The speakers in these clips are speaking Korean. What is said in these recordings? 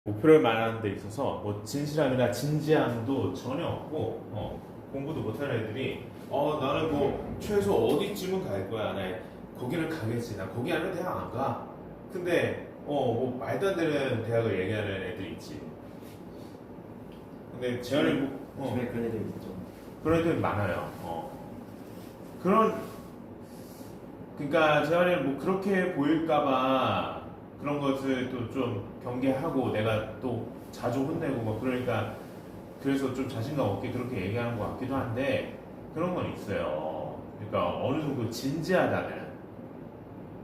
목표를 말하는 데 있어서 뭐 진실함이나 진지함도 전혀 없고 공부도 못하는 애들이 나는 뭐 최소 어디쯤은 갈 거야. 나 거기를 가겠지. 나 거기 아니면 대학 안 가. 근데 뭐 말도 안 되는 대학을 얘기하는 애들이 있지. 근데 재현이 주변에 그런 애들 있죠. 그런 애들 많아요. 그런 그러니까 재현이 뭐 그렇게 보일까봐 그런 것을 또 좀 경계하고 내가 또 자주 혼내고 뭐 그러니까 그래서 좀 자신감 없게 그렇게 얘기하는 것 같기도 한데 그런 건 있어요. 그러니까 어느 정도 진지하다면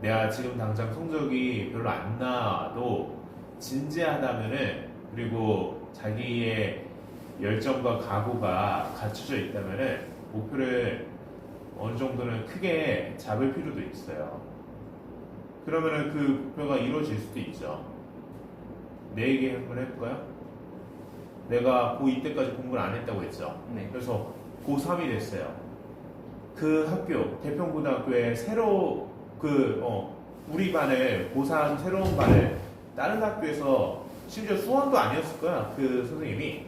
내가 지금 당장 성적이 별로 안 나와도 진지하다면은 그리고 자기의 열정과 각오가 갖춰져 있다면은 목표를 어느 정도는 크게 잡을 필요도 있어요. 그러면은 그 목표가 이루어질 수도 있죠. 내 얘기 한번 해볼까요? 내가 고2 때까지 공부를 안 했다고 했죠. 네. 그래서 고3이 됐어요. 그 학교, 대평고등학교에 새로 우리 반을, 고3 새로운 반을 다른 학교에서 심지어 수원도 아니었을 거야. 그 선생님이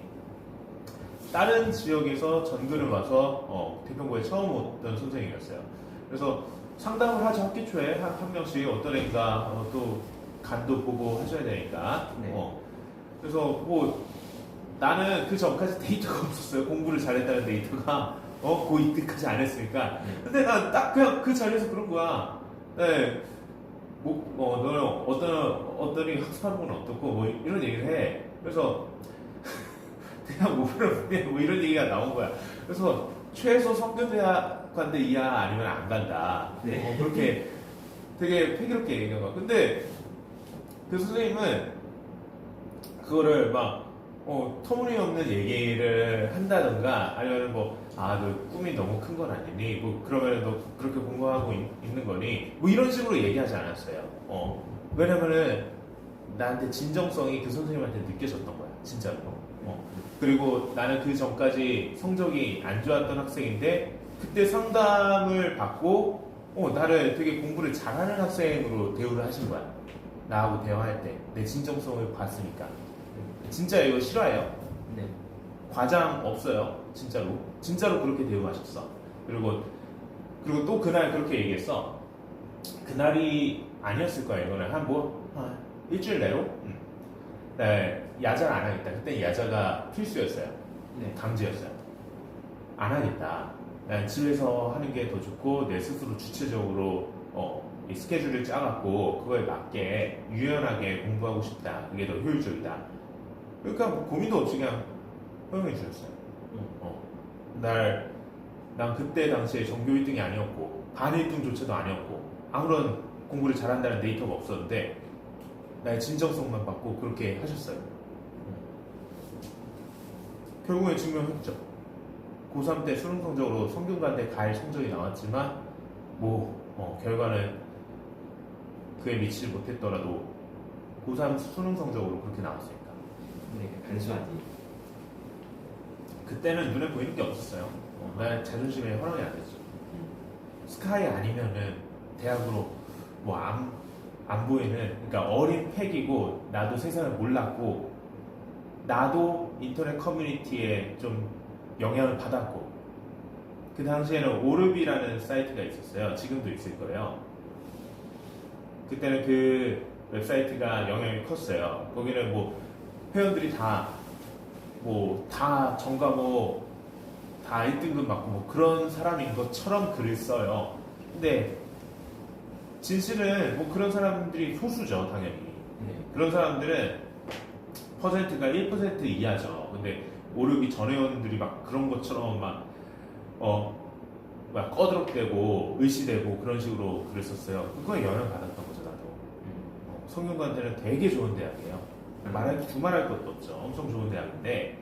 다른 지역에서 전근을 와서 대평고에 처음 오던 선생님이었어요. 그래서 상담을 하죠. 학기 초에 한 명씩 어떤 애가 또 간도 보고 하셔야 되니까. 네. 그래서 뭐 나는 그 전까지 데이터가 없었어요. 공부를 잘했다는 데이터가 고2 때까지 안 했으니까. 네. 근데 난 딱 그냥 그 자리에서 그런 거야. 네. 너는 어떤 학습하는 건 어떻고 뭐 이런 얘기를 해. 그래서 그냥 뭐 이런 얘기가 나온 거야. 그래서 최소 성균대학 간대 이하 아니면 안 간다. 네. 그렇게 되게 패기롭게 얘기한 거야. 근데 그 선생님은 그거를 막 터무니없는 얘기를 한다던가 아니면 너 꿈이 너무 큰 건 아니니? 뭐 그러면 너 그렇게 공부하고 있는 거니? 뭐 이런 식으로 얘기하지 않았어요. 왜냐면은 나한테 진정성이 그 선생님한테 느껴졌던 거야. 진짜로. 그리고 나는 그 전까지 성적이 안 좋았던 학생인데 그때 상담을 받고 나를 되게 공부를 잘하는 학생으로 대우를 하신 거야. 나하고 대화할 때 내 진정성을 봤으니까. 진짜 이거 실화예요. 네. 과장 없어요. 진짜로 그렇게 대우하셨어. 그리고 또 그날 그렇게 얘기했어. 그날이 아니었을 거야. 이거는 한 일주일 내로 네, 야자를 안 하겠다. 그때 야자가 필수였어요. 네. 강제였어요. 안 하겠다. 난 집에서 하는 게 더 좋고 내 스스로 주체적으로 이 스케줄을 짜갖고 그거에 맞게 유연하게 공부하고 싶다. 그게 더 효율적이다. 그러니까 뭐 고민도 없이 그냥 허용해 주셨어요. 난 그때 당시에 전교 1등이 아니었고 반 1등조차도 아니었고 아무런 공부를 잘한다는 데이터가 없었는데 나의 진정성만 받고 그렇게 하셨어요. 결국에 증명했죠. 고3 때 수능 성적으로 성균관대 갈 성적이 나왔지만 결과는 그에 미치지 못했더라도 고3 수능 성적으로 그렇게 나왔으니까. 네. 간수하지. 그때는 눈에 보이는 게 없었어요. 난 자존심에 허락이 안 됐죠. 스카이 아니면은 대학으로 안 보이는, 그러니까 어린 패기고 나도 세상을 몰랐고 나도 인터넷 커뮤니티에 좀 영향을 받았고 그 당시에는 오르비라는 사이트가 있었어요. 지금도 있을 거예요. 그때는 그 웹사이트가 영향이 컸어요. 거기는 회원들이 다 전과목 다 1등급 맞고 그런 사람인 것처럼 글을 써요. 근데 진실은 그런 사람들이 소수죠, 당연히. 네. 그런 사람들은 퍼센트가 1% 이하죠. 근데 오르기 전 회원들이 그런 것처럼 꺼드럭대고 의시되고 그런 식으로 글을 썼어요. 그거에 영향을 받았던 거죠, 나도. 성균관대는 되게 좋은 대학이에요. 두말할 것도 없죠. 엄청 좋은 대학인데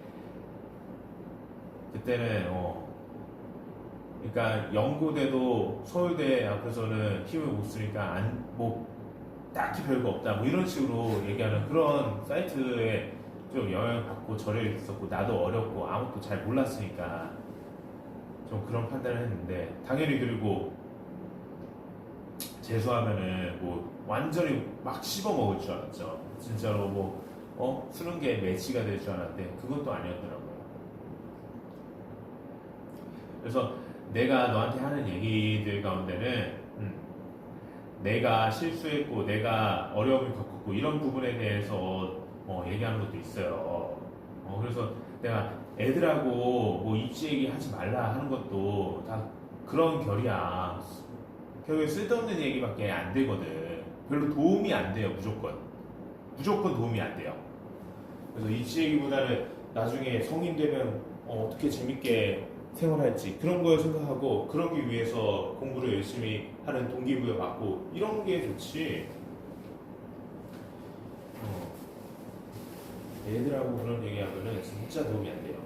그때는 그러니까 연고대도 서울대 앞에서는 힘을 못 쓰니까 딱히 별거 없다 이런 식으로 얘기하는 그런 사이트에 좀 영향을 받고 절에 있었고 나도 어렸고 아무것도 잘 몰랐으니까 좀 그런 판단을 했는데 당연히 그리고 재수하면은 완전히 막 씹어 먹을 줄 알았죠. 진짜로 쓰는 게 매치가 될 줄 알았는데 그것도 아니었더라고요. 그래서 내가 너한테 하는 얘기들 가운데는 내가 실수했고 내가 어려움을 겪었고 이런 부분에 대해서 얘기하는 것도 있어요. 그래서 내가 애들하고 뭐 입시 얘기 하지 말라 하는 것도 다 그런 결이야. 결국에 쓸데없는 얘기밖에 안 되거든. 별로 도움이 안 돼요. 무조건 도움이 안 돼요. 그래서 입시 얘기보다는 나중에 성인 되면 어떻게 재밌게 생활할지 그런 걸 생각하고 그러기 위해서 공부를 열심히 하는 동기부여 받고 이런 게 좋지. 애들하고 그런 얘기하면은 진짜 도움이 안 돼요.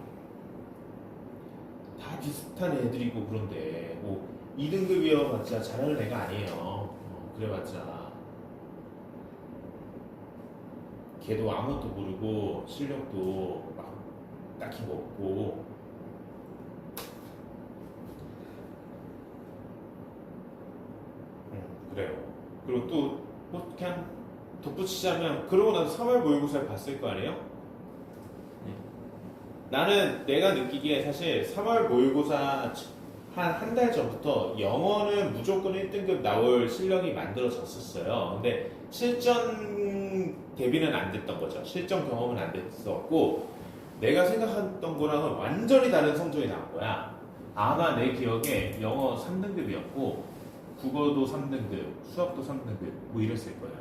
다 비슷한 애들이고 그런데 뭐 2등급이어봤자 잘하는 애가 아니에요. 그래봤자 걔도 아무것도 모르고 실력도 막 딱히 뭐 없고 그래요. 그리고 또 뭐 그냥 덧붙이자면 그러고 나서 3월 모의고사를 봤을 거 아니에요? 나는 내가 느끼기에 사실 3월 모의고사 한 달 전부터 영어는 무조건 1등급 나올 실력이 만들어졌었어요. 근데 실전 대비는 안 됐던 거죠. 실전 경험은 안 됐었고 내가 생각했던 거랑은 완전히 다른 성적이 나온 거야. 아마 내 기억에 영어 3등급이었고 국어도 3등급, 수학도 3등급 뭐 이랬을 거예요.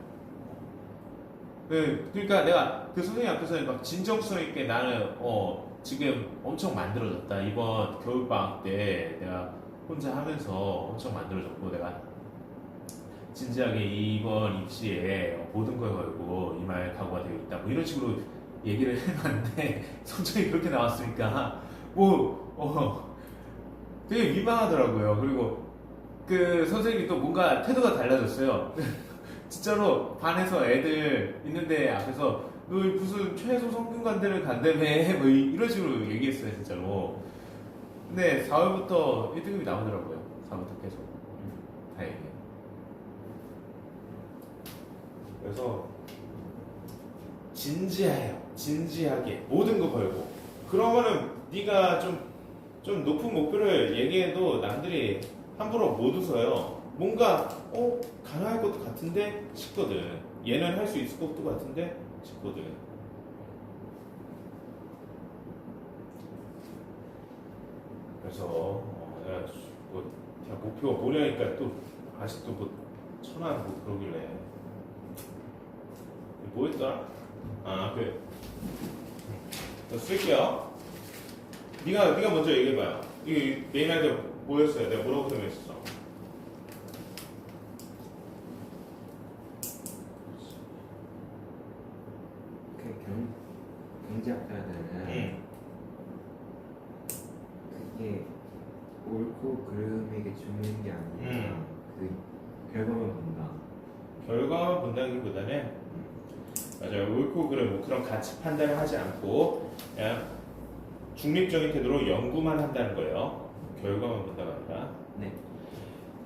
그러니까 내가 그 선생님 앞에서 막 진정성 있게 나는 지금 엄청 만들어졌다. 이번 겨울방학 때 내가 혼자 하면서 엄청 만들어졌고 내가 진지하게 이번 입시에 모든 걸 걸고 임할 각오가 되어 있다. 뭐 이런 식으로 얘기를 해봤는데 성적이 그렇게 나왔으니까 되게 민망하더라고요. 그리고 그 선생님이 또 뭔가 태도가 달라졌어요. 진짜로 반에서 애들 있는데 앞에서 너 무슨 최소 성균관대를 간다며 뭐 이런 식으로 얘기했어요 진짜로. 근데 4월부터 1등급이 나오더라고요. 4월부터 계속 다행히. 그래서 진지하게 모든 거 걸고 그러면은 네가 좀 높은 목표를 얘기해도 남들이 함부로 못 웃어요. 뭔가 가능할 것도 같은데 싶거든. 얘는 할 수 있을 것도 같은데 싶거든. 그래서 내가 뭐 그냥 목표가 뭐냐니까 또 아직도 뭐 천안 뭐 그러길래 뭐였더라? 또 쓸게요. 네가 먼저 얘기해봐요. 이게 메인 아이디어 뭐였어요? 내가 뭐라고 설명했었어? 경제학자들은 그게 옳고 그름에게 중요한 게 아니라 그 결과만 본다. 결과만 본다기보다는 맞아요. 옳고 그름 뭐 그런 가치 판단을 하지 않고 그냥 중립적인 태도로 연구만 한다는 거예요. 결과만 본다가 아니라. 네.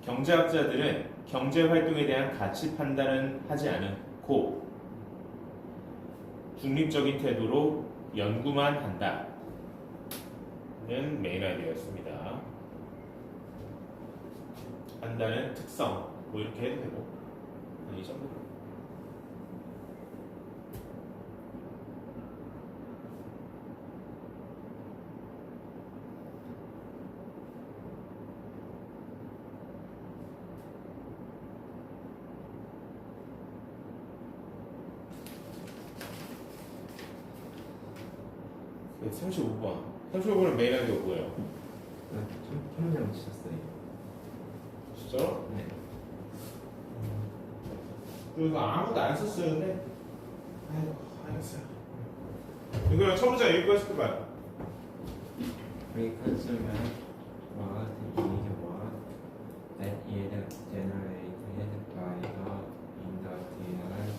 경제학자들은 경제 활동에 대한 가치 판단은 하지 않고 중립적인 태도로 연구만 한다는 메인 아이디어였습니다. 한다는 특성 뭐 이렇게 해도 되고 이 정도. 네, 35번. 35번은 메인 아이디어 뭐예요? 통장 치셨어요. 진짜로? 네. 그래서 아무도 안 썼어요, 근데. 아이고, 알겠어요. 이거랑 첫 문장 읽고 싶을 거야. Pre-consumer was the word that is generated by the industrial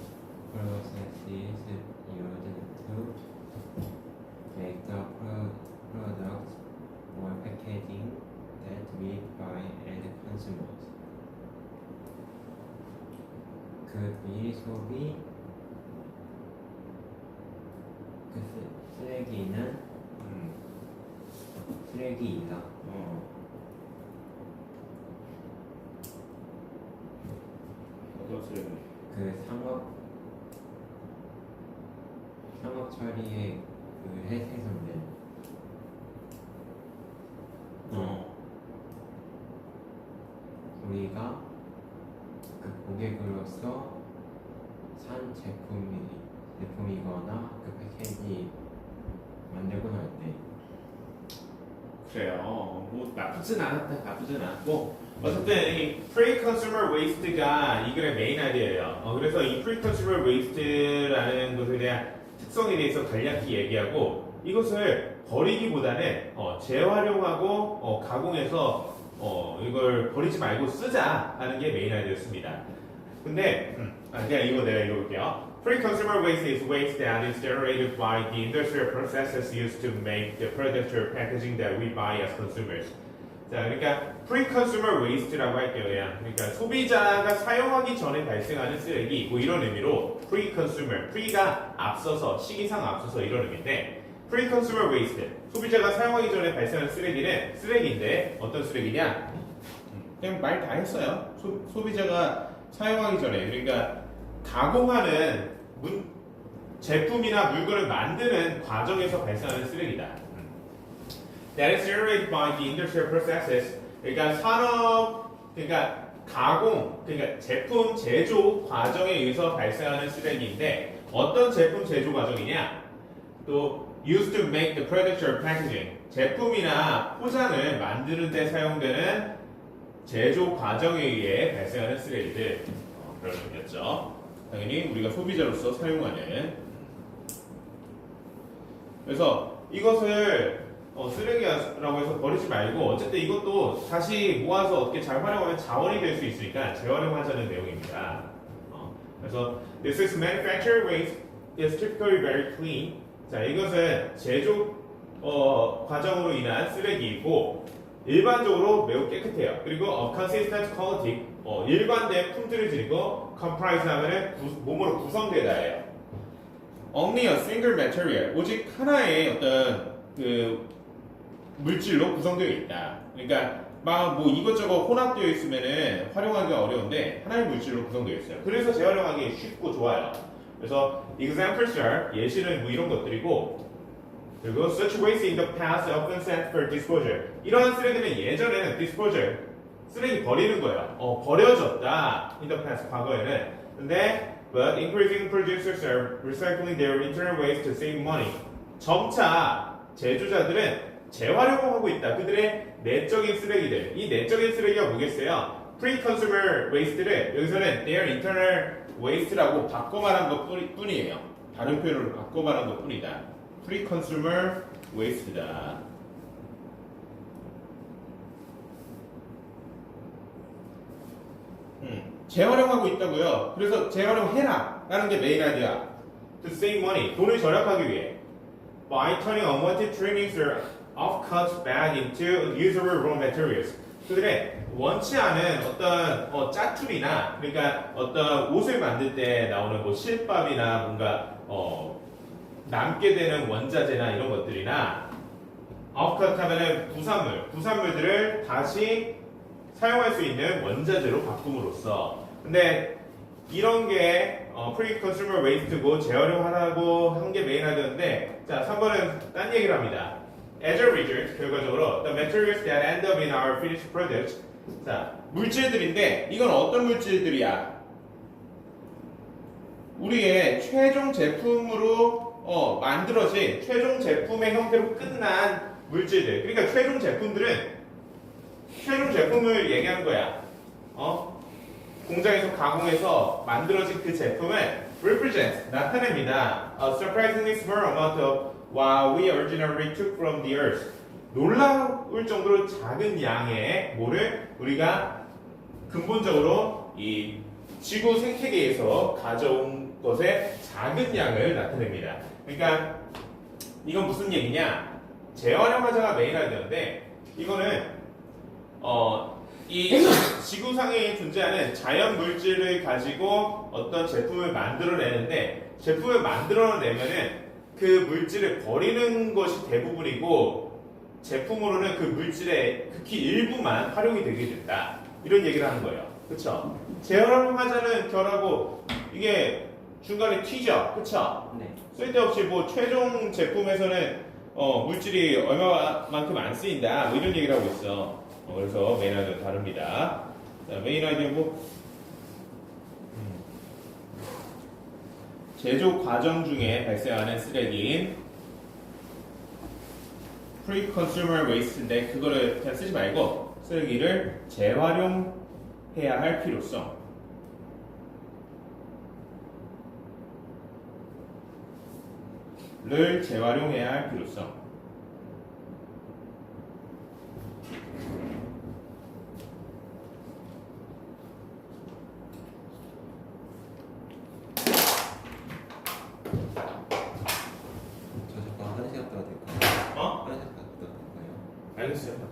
processes used to make the products or packaging that we buy as consumers. 그 미리 소비 그 쓰레기는 쓰레기이다. 어떤 쓰레기? 그 상업 처리에 그 훼손된 우리가 그 고객으로서 산 제품이거나 그 패키지 만들고 날 때. 그래요. 뭐 나쁘진 않고 어쨌든 이 pre-consumer waste가 이 글의 메인 아이디어예요. 그래서 이 pre-consumer waste라는 것에 대한 특성에 대해서 간략히 얘기하고 이것을 버리기보다는 재활용하고 가공해서 이걸 버리지 말고 쓰자 하는 게 메인 아이디어였습니다. 근데 내가 읽어볼게요. Pre-consumer waste is waste that is generated by the industrial processes used to make the product or packaging that we buy as consumers. 자, 그러니까 pre-consumer waste라고 할게요. 그러니까 소비자가 사용하기 전에 발생하는 쓰레기, 뭐 이런 의미로 pre-consumer, pre가 앞서서 시기상 앞서서 이런 의미인데 pre-consumer waste, 소비자가 사용하기 전에 발생하는 쓰레기는 쓰레기인데 어떤 쓰레기냐? 그냥 말 다 했어요. 소비자가 사용하기 전에 그러니까 가공하는 제품이나 물건을 만드는 과정에서 발생하는 쓰레기다. That is generated by the industrial processes. 그러니까 그러니까 가공, 그러니까 제품 제조 과정에 의해서 발생하는 쓰레기인데 어떤 제품 제조 과정이냐? 또 used to make the product or packaging. 제품이나 포장을 만드는 데 사용되는 제조 과정에 의해 발생하는 쓰레기들. 그런 의미였죠. 당연히 우리가 소비자로서 사용하는. 그래서 이것을 쓰레기라고 해서 버리지 말고 어쨌든 이것도 다시 모아서 어떻게 잘 활용하면 자원이 될 수 있으니까 재활용하자는 내용입니다. 그래서 this is manufactured waste is typically very clean. 자, 이것은 제조 과정으로 인한 쓰레기이고 일반적으로 매우 깨끗해요. 그리고 consistent quality, 일관된 품질을 지니고 comprise 하면은 몸으로 구성되다예요. Only a single material, 오직 하나의 어떤 그 물질로 구성되어 있다. 그러니까 막 뭐 이것저것 혼합되어 있으면은 활용하기가 어려운데 하나의 물질로 구성되어 있어요. 그래서 재활용하기 쉽고 좋아요. 그래서 examples are 예시는 뭐 이런 것들이고 그리고 such waste in the past often sent for disposal. 이러한 쓰레기는 예전에는 disposal 쓰레기 버리는 거예요. 버려졌다. in the past 과거에는. 근데 but increasing producers are recycling their internal waste to save money. 점차 제조자들은 재활용하고 있다. 그들의 내적인 쓰레기들. 이 내적인 쓰레기가 뭐겠어요? pre-consumer waste를 여기서는 their internal waste라고 바꿔 말한 것 뿐이에요. 다른 표현으로 바꿔 말한 것 뿐이다. pre-consumer waste다. 재활용하고 있다고요. 그래서 재활용해라 라는 게 메인 아이디어야. To save money. 돈을 절약하기 위해. By turning unwanted trimmings or offcuts back into usable raw materials. 그들의 원치 않은 어떤 짜투리나 그러니까 어떤 옷을 만들 때 나오는 뭐 실밥이나 뭔가 남게 되는 원자재나 이런 것들이나 offcut 하면은 부산물들을 다시 사용할 수 있는 원자재로 바꿈으로써. 근데 이런 게 pre-consumer waste고 재활용하라고 한 게 메인 아이디어인데 자 3번은 딴 얘기를 합니다. As a result, 결과적으로 the materials that end up in our finished product. 자, 물질들인데 이건 어떤 물질들이야? 우리의 최종 제품으로 만들어진 최종 제품의 형태로 끝난 물질들. 그러니까 최종 제품들은 최종 제품을 얘기한 거야. 공장에서 가공해서 만들어진 그 제품을 represent 나타냅니다. A surprisingly small amount of what we originally took from the earth. 놀라울 정도로 작은 양의 뭐를 우리가 근본적으로 이 지구 생태계에서 가져온 것의 작은 양을 나타냅니다. 그러니까 이건 무슨 얘기냐? 재활용하자가 메인 아이디어인데 이거는 이 지구상에 존재하는 자연 물질을 가지고 어떤 제품을 만들어내는데 제품을 만들어내면은 그 물질을 버리는 것이 대부분이고 제품으로는 그 물질의 극히 일부만 활용이 되게 된다. 이런 얘기를 하는 거예요. 그쵸? 재활용하자는 결하고 이게 중간에 튀죠. 그쵸? 네. 쓸데없이 뭐 최종 제품에서는 물질이 얼마만큼 안 쓰인다. 뭐 이런 얘기를 하고 있어. 그래서 메인 아이디어는 다릅니다. 자, 메인 아이디어고 제조 과정 중에 발생하는 쓰레기인 pre-consumer waste인데 그거를 그냥 쓰지 말고 쓰레기를 재활용해야 할 필요성. 를 재활용해야 할 필요성. 저 잠깐 화장실 갔다 와도 될까요? 어? 화장실 갔다 와도 될까요? 알겠어요.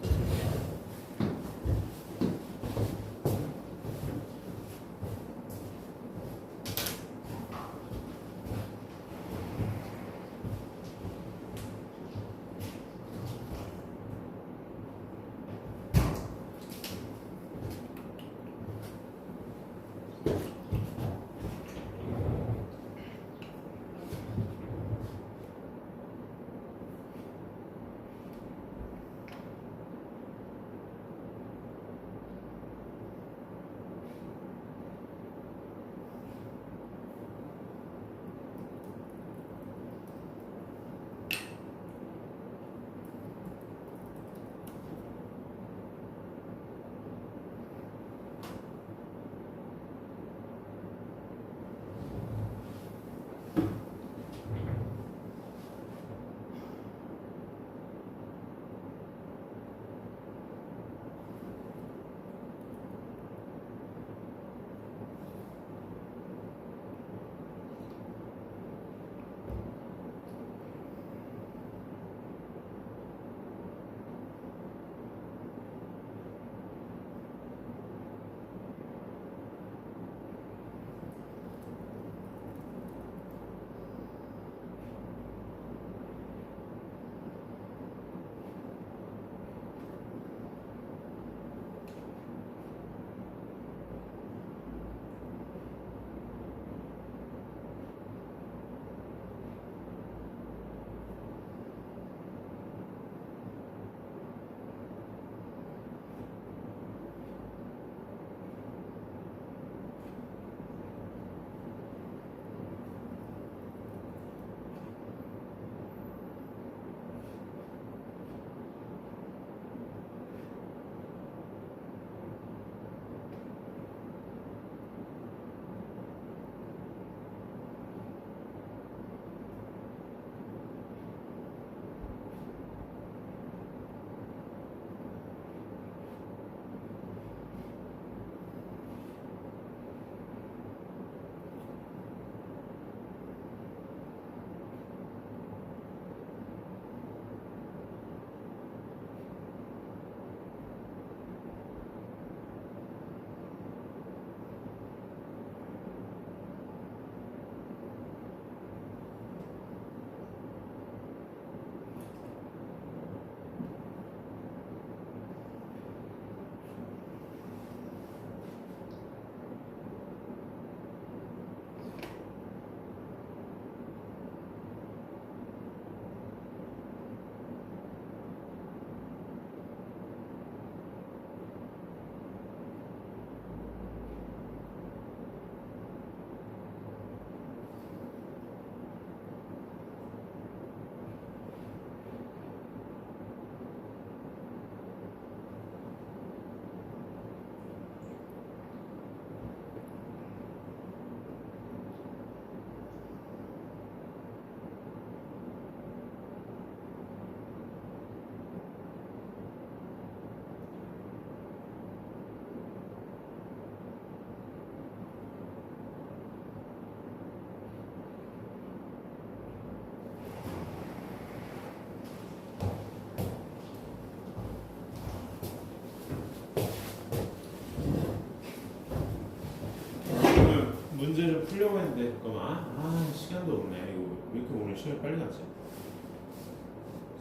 문제를 풀려고 했는데 잠깐만 시간도 없네. 이거 왜 이렇게 오래 왜 시간이 빨리 갔지?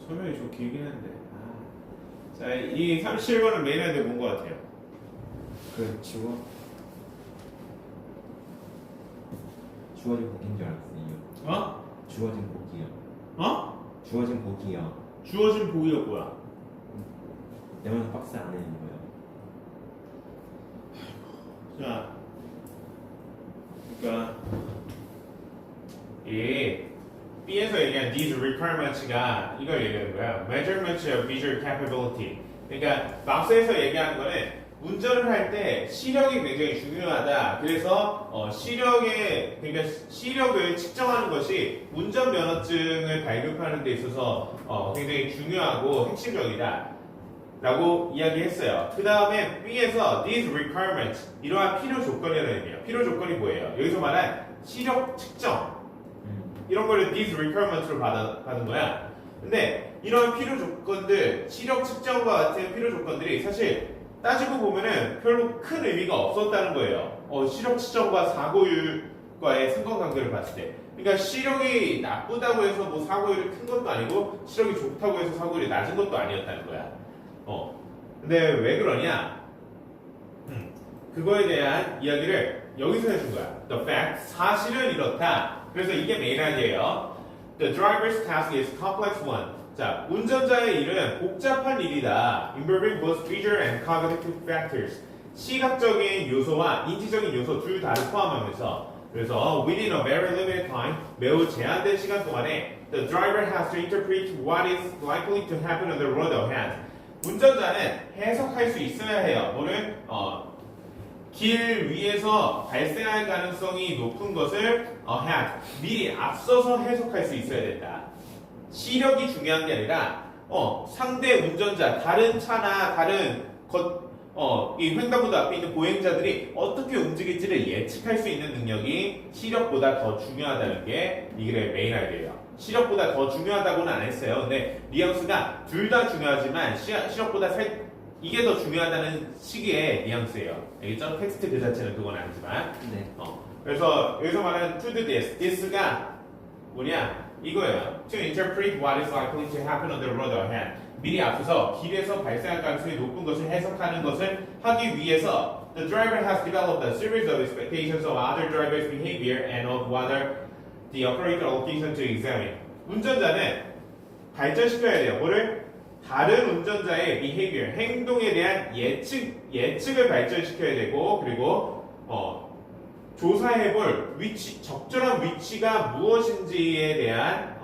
설명이 좀 길긴 한데. 자, 이 37번은 메인 아이디어 뭔 것 같아요? 그 주어진 복인 줄 알았어요. 어? 주어진 복이요. 어? 주어진 복이요. 주어진 보기가 뭐야? 내면 박스 안에 있는 거예요. 자, 그러니까 이 B에서 얘기한 these requirements가 이걸 얘기하는 거야. Measurements of visual capability. 그러니까 박스에서 얘기하는 거는 운전을 할 때 시력이 굉장히 중요하다. 그래서 그러니까 시력을 측정하는 것이 운전 면허증을 발급하는 데 있어서 굉장히 중요하고 핵심적이다. 라고 이야기했어요. 그 다음에 B에서 these requirements 이러한 필요 조건이라는 의미예요. 필요 조건이 뭐예요? 여기서 말한 시력 측정 이런 거를 these requirements로 받은 거야. 근데 이런 필요 조건들, 시력 측정과 같은 필요 조건들이 사실 따지고 보면은 별로 큰 의미가 없었다는 거예요. 시력 측정과 사고율과의 상관관계를 봤을 때. 그러니까 시력이 나쁘다고 해서 뭐 사고율이 큰 것도 아니고 시력이 좋다고 해서 사고율이 낮은 것도 아니었다는 거야. 근데 왜 그러냐? 그거에 대한 이야기를 여기서 해준 거야. The fact, 사실은 이렇다. 그래서 이게 메인 아이디어예요. The driver's task is complex one. 자, 운전자의 일은 복잡한 일이다. Involving both visual and cognitive factors. 시각적인 요소와 인지적인 요소 둘 다를 포함하면서 그래서 within a very limited time, 매우 제한된 시간 동안에 the driver has to interpret what is likely to happen on the road ahead. 운전자는 해석할 수 있어야 해요. 뭐를? 길 위에서 발생할 가능성이 높은 것을 ahead, 미리 앞서서 해석할 수 있어야 된다. 시력이 중요한 게 아니라 상대 운전자, 다른 차나 다른 이 횡단보도 앞에 있는 보행자들이 어떻게 움직일지를 예측할 수 있는 능력이 시력보다 더 중요하다는 게 이 글의 메인 아이디어예요. 시력보다 더 중요하다고는 안 했어요. 근데 뉘앙스가 둘 다 중요하지만 시력보다 이게 더 중요하다는 시기의 뉘앙스예요. 알겠죠? 텍스트 그 자체는 그건 아니지만. 네. 그래서 여기서 말하는 to do this, this가 뭐냐? 이거예요. To interpret what is likely to happen on the road ahead. 미리 앞서서 길에서 발생할 가능성이 높은 것을 해석하는 것을 하기 위해서 the driver has developed a series of expectations of other drivers' behavior and of whether the operator location to examine. 운전자는 발전시켜야 돼요. 뭐를? 다른 운전자의 behavior, 행동에 대한 예측을 발전시켜야 되고 그리고 조사해볼 적절한 위치가 무엇인지에 대한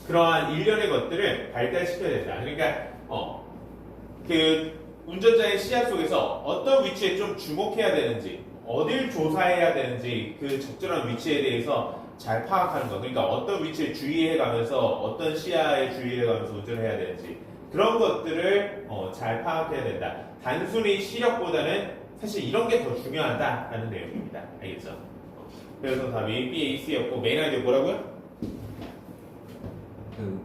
그러한 일련의 것들을 발달시켜야 된다. 그러니까 그 운전자의 시야 속에서 어떤 위치에 좀 주목해야 되는지, 어딜 조사해야 되는지 그 적절한 위치에 대해서 잘 파악하는 거. 그러니까 어떤 위치에 주의해가면서 어떤 시야에 주의해가면서 운전을 해야 되는지 그런 것들을 잘 파악해야 된다. 단순히 시력보다는 사실 이런 게 더 중요하다라는 내용입니다. 알겠죠? 그래서 답이 B, A, C였고 메인 아이디어 뭐라고요? 그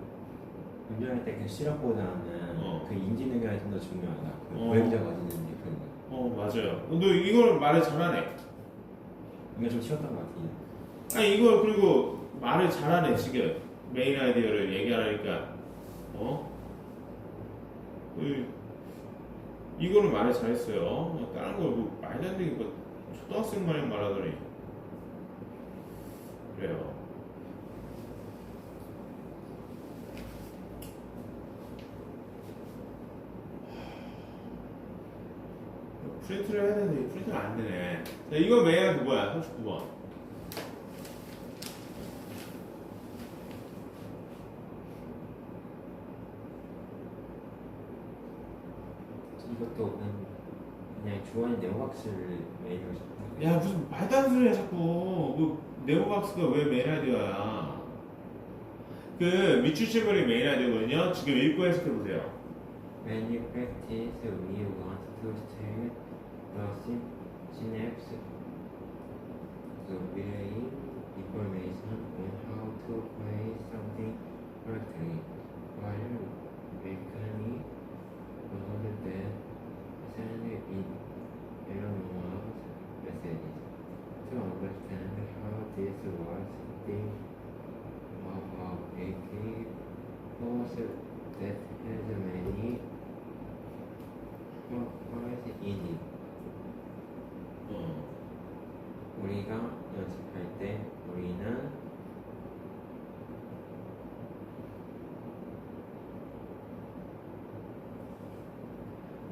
운전할 때 그 시력보다는 그 인지 능력이 좀 더 중요하다. 그 보행자가 어디 있는지 그런 거. 맞아요. 너 이걸 말을 잘하네. 이게 좀 쉬웠던 것 같아요. 아니 이걸 그리고 말을 잘하네 지금 메인 아이디어를 얘기하니까 이거는 말을 잘했어요. 다른 거뭐 말도 안 되는 거 초등학생 마냥 말하더니 그래요. 프린트를 해야 되는데 프린트가 안 되네. 자, 이거 메인 아이디어 뭐야? 39번. 이것도 그냥 주원이 네모박스를 메인으로 잡고. 야 무슨 말도 안 되는 소리야 자꾸. 그 네모박스가 왜 메인 아이디어야? 그 밑줄 칠거리 메인 아이디어거든요. 지금 읽고 해석해보세요. When you practice, we want to stimulate the synapse, the brain information on how to play something correctly, while making other than send in erroneous messages. To understand how this works, force that has many forces in it. 우리가 연습할 때 우리는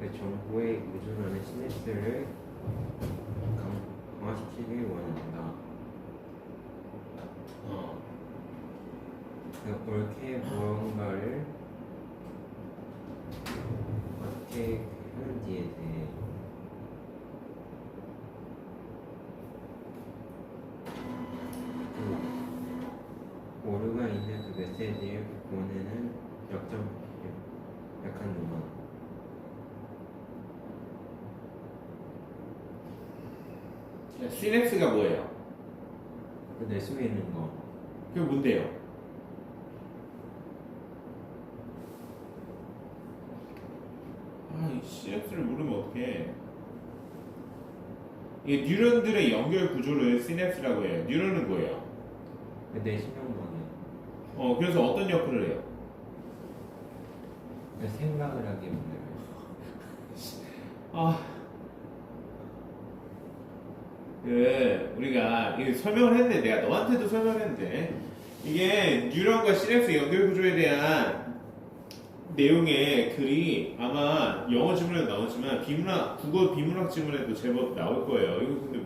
그 정보에 의존하는 시냅스를 강화시키길 원한다. 그 옳게 무언가를 어떻게 하는지에 대해 오류가 있는 그 메시지를 보내는 약한 놈은 시냅스가 뭐예요? 내 속에 있는 거. 그게 뭔데요? 아, 이 시냅스를 모르면 어떡해. 이게 뉴런들의 연결 구조를 시냅스라고 해요. 뉴런은 뭐예요? 내 신경망에 그래서 어떤 역할을 해요? 생각을 하기 위해. 우리가 이거 설명을 했는데, 내가 너한테도 설명을 했는데, 이게 뉴런과 시냅스 연결 구조에 대한 내용의 글이 아마 영어 지문에도 나오지만 국어 비문학 지문에도 제법 나올 거예요. 이거 근데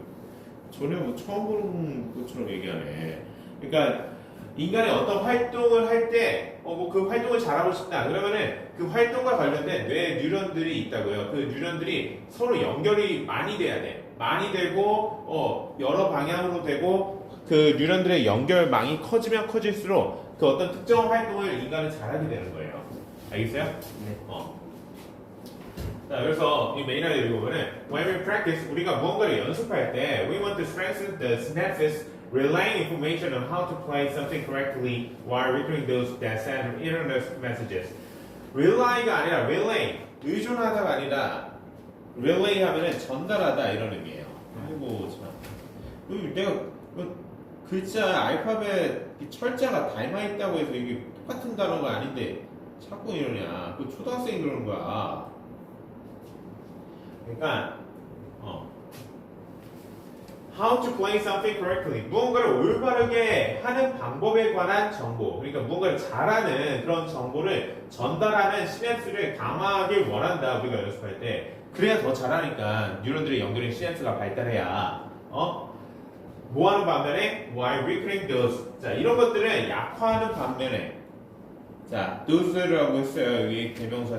전혀 뭐 처음 보는 것처럼 얘기하네. 그러니까 인간의 어떤 활동을 할 때, 그 활동을 잘하고 싶다. 그러면은 그 활동과 관련된 뇌 뉴런들이 있다고요. 그 뉴런들이 서로 연결이 많이 돼야 돼. 많이 되고, 여러 방향으로 되고, 그 뉴런들의 연결망이 커지면 커질수록 그 어떤 특정 활동을 인간은 잘하게 되는 거예요. 알겠어요? 네. 자, 그래서 이 메인 아이디어 읽어보면은 when we practice, 우리가 무언가를 연습할 때 we want to strengthen the synapses relaying information on how to play something correctly while recording those that send erroneous messages. relay가 아니라 relay, 의존하다가 아니라 relay 하면은 전달하다 이런 의미예요. 아이고 참. 내가 글자 알파벳 철자가 닮아 있다고 해서 이게 똑같은 단어가 아닌데 자꾸 이러냐. 그 초등학생이 그러는 거야. 그러니까 how to play something correctly. 무언가를 올바르게 하는 방법에 관한 정보. 그러니까 무언가를 잘하는 그런 정보를 전달하는 시냅스를 강화하길 원한다. 우리가 연습할 때. 그래야 더 잘하니까 뉴런들의 연결인 시냅스가 발달해야 뭐 하는 반면에 while weakening those. 자, 이런 것들을 약화하는 반면에 자, those라고 했어요. 여기 대명사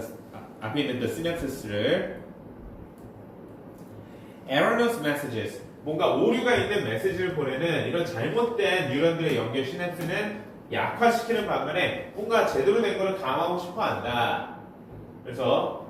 앞에 있는 the synapses를 erroneous messages. 뭔가 오류가 있는 메시지를 보내는 이런 잘못된 뉴런들의 연결 시냅스는 약화시키는 반면에 뭔가 제대로 된 거를 강화하고 싶어 한다. 그래서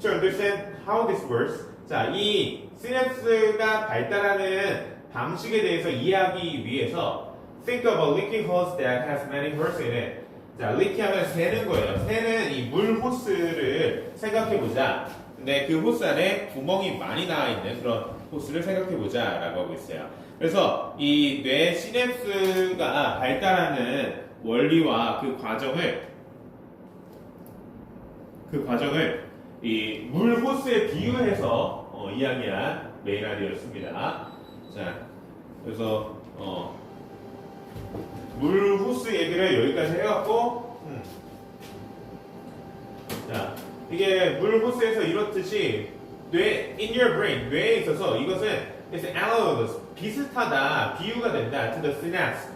to understand how this works. 자, 이 시냅스가 발달하는 방식에 대해서 이해하기 위해서 think of a leaking hose that has many holes in it. 자, leaky 하면 새는 거예요. 새는 이 물 호스를 생각해보자. 근데 그 호스 안에 구멍이 많이 나와 있는 그런 호스를 생각해보자 라고 하고 있어요. 그래서 이 뇌 시냅스가 발달하는 원리와 그 과정을 이 물 호스에 비유해서 이야기한 메인 아이디어였습니다. 자, 그래서 물 호스 얘기를 여기까지 해갖고, 자, 이게 물 호스에서 이렇듯이 in your brain, 뇌에 있어서 이것은 is analogous, 비슷하다, 비유가 된다 to the synapse.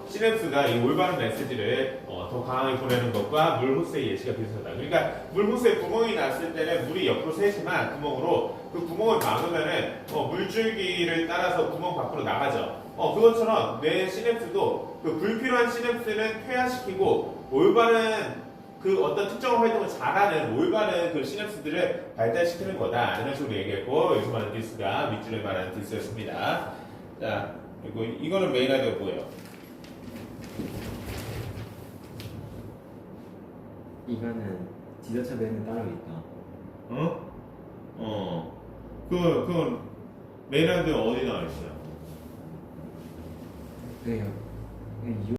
시냅스가 이 올바른 메시지를 더 강하게 보내는 것과 물 호스의 예시가 비슷하다. 그러니까 물 호스에 구멍이 났을 때는 물이 옆으로 새지만 구멍으로 그 구멍을 막으면은 물줄기를 따라서 구멍 밖으로 나가죠. 그것처럼 뇌 시냅스도 그 불필요한 시냅스는 퇴화시키고 올바른 그 어떤 특정 활동을 잘하는 올바른 그 시냅스들을 발달시키는 거다. 이런 식으로 얘기했고 여기서 말하는 디스가 밑줄에 말하는 디스였습니다. 자, 그리고 이거는 메인 아이디어 뭐예요? 이거는 지도차 배는 따로 있다. 그건 메인 아이디어 어디 나와 있어요? 네,